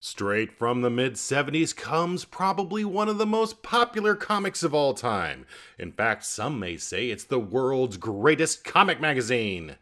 Straight from the mid 70s comes probably one of the most popular comics of all time. In fact, some may say it's the world's greatest comic magazine.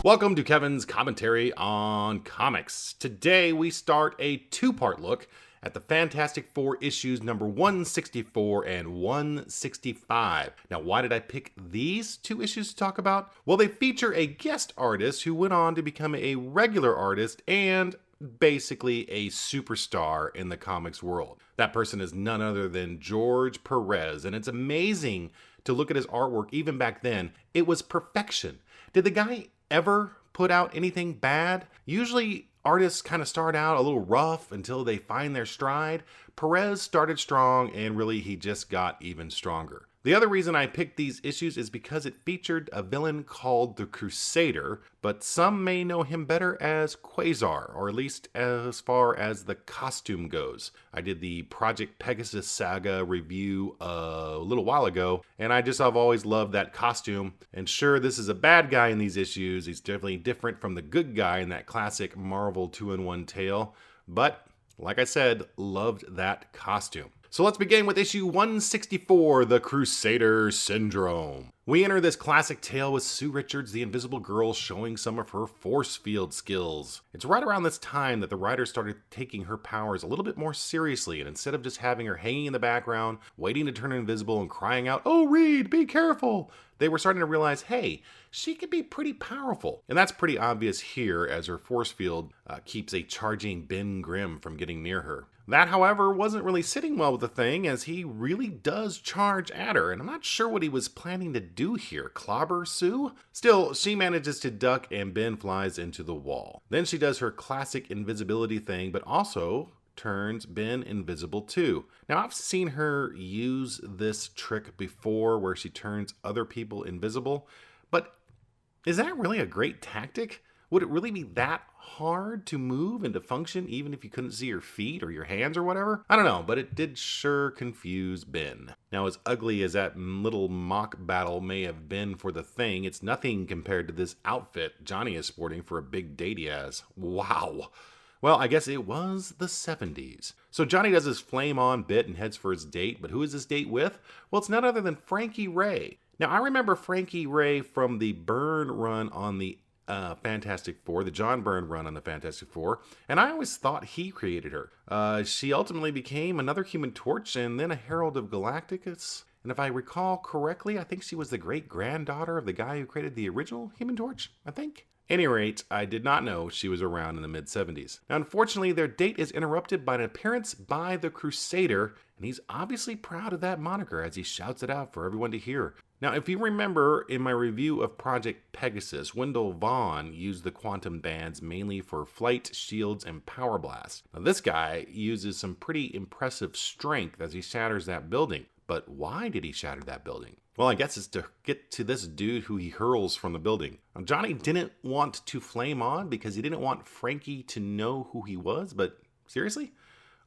Welcome to Kevin's Commentary on Comics. Today we start a two-part look at the Fantastic Four issues number 164 and 165. Now, why did I pick these two issues to talk about? Well, they feature a guest artist who went on to become a regular artist and basically a superstar in the comics world. That person is none other than George Perez, and it's amazing to look at his artwork even back then. It was perfection. Did the guy ever put out anything bad? Usually artists kind of start out a little rough until they find their stride. Perez started strong and really he just got even stronger. The other reason I picked these issues is because it featured a villain called the Crusader, but some may know him better as Quasar, or at least as far as the costume goes. I did the Project Pegasus Saga review a little while ago, and I've always loved that costume. And sure, this is a bad guy in these issues. He's definitely different from the good guy in that classic Marvel 2-in-1 tale, but like I said, loved that costume. So let's begin with issue 164, The Crusader Syndrome. We enter this classic tale with Sue Richards, the Invisible Girl, showing some of her force field skills. It's right around this time that the writers started taking her powers a little bit more seriously, and instead of just having her hanging in the background, waiting to turn invisible and crying out, "Oh, Reed, be careful!" they were starting to realize, hey, she could be pretty powerful. And that's pretty obvious here as her force field keeps a charging Ben Grimm from getting near her. That, however, wasn't really sitting well with the Thing, as he really does charge at her, and I'm not sure what he was planning to do here. Clobber Sue? Still, she manages to duck and Ben flies into the wall. Then she does her classic invisibility thing, but also turns Ben invisible too. Now, I've seen her use this trick before where she turns other people invisible, but is that really a great tactic? Would it really be that hard to move and to function even if you couldn't see your feet or your hands or whatever? I don't know, but it did sure confuse Ben. Now, as ugly as that little mock battle may have been for the Thing, it's nothing compared to this outfit Johnny is sporting for a big date he has. Wow. Well, I guess it was the 70s. So Johnny does his flame on bit and heads for his date, but who is this date with? Well, it's none other than Frankie Ray. Now, I remember Frankie Ray from the Byrne run on the Fantastic Four, the John Byrne run on the Fantastic Four, and I always thought he created her. She ultimately became another Human Torch and then a Herald of Galacticus. And if I recall correctly, I think she was the great-granddaughter of the guy who created the original Human Torch, I think. Any rate, I did not know she was around in the mid-70s. Now, unfortunately, their date is interrupted by an appearance by the Crusader, and he's obviously proud of that moniker as he shouts it out for everyone to hear. Now, if you remember in my review of Project Pegasus, Wendell Vaughn used the quantum bands mainly for flight, shields, and power blast. Now, this guy uses some pretty impressive strength as he shatters that building. But why did he shatter that building? Well, I guess it's to get to this dude who he hurls from the building. Now, Johnny didn't want to flame on because he didn't want Frankie to know who he was, but seriously?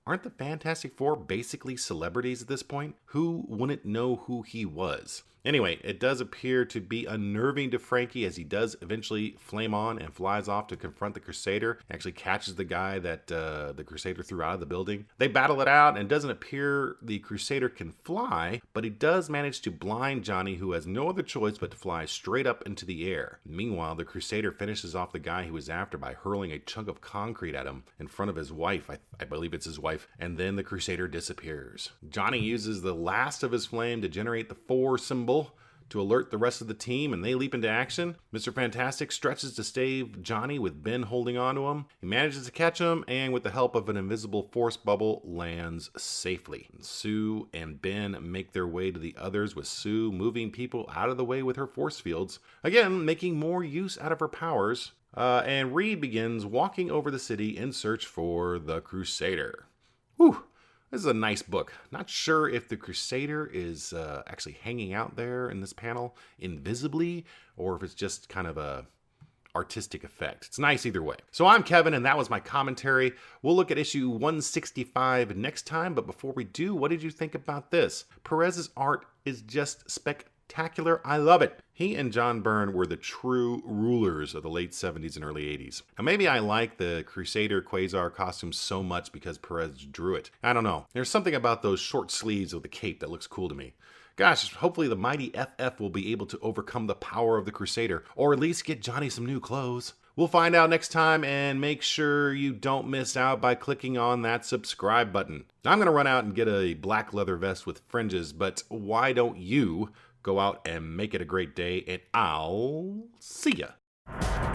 Aren't the Fantastic Four basically celebrities at this point? Who wouldn't know who he was? Anyway, it does appear to be unnerving to Frankie as he does eventually flame on and flies off to confront the Crusader. Actually catches the guy that the Crusader threw out of the building. They battle it out, and it doesn't appear the Crusader can fly, but he does manage to blind Johnny, who has no other choice but to fly straight up into the air. Meanwhile, the Crusader finishes off the guy he was after by hurling a chunk of concrete at him in front of his wife. I believe it's his wife. And then the Crusader disappears. Johnny uses the last of his flame to generate the 4 symbol to alert the rest of the team, and they leap into action. Mr. Fantastic stretches to save Johnny with Ben holding on to him. He manages to catch him, and with the help of an invisible force bubble, lands safely. Sue and Ben make their way to the others, with Sue moving people out of the way with her force fields, again making more use out of her powers. And Reed begins walking over the city in search for the Crusader. Whew. This is a nice book. Not sure if the Crusader is actually hanging out there in this panel invisibly, or if it's just kind of a artistic effect. It's nice either way. So I'm Kevin, and that was my commentary. We'll look at issue 165 next time, but before we do, what did you think about this? Perez's art is just spectacular. spectacular. I love it. He and John Byrne were the true rulers of the late 70s and early 80s. Now maybe I like the Crusader Quasar costume so much because Perez drew it. I don't know. There's something about those short sleeves of the cape that looks cool to me. Gosh, hopefully the mighty FF will be able to overcome the power of the Crusader, or at least get Johnny some new clothes. We'll find out next time, and make sure you don't miss out by clicking on that subscribe button. Now, I'm going to run out and get a black leather vest with fringes, but why don't you go out and make it a great day, and I'll see ya.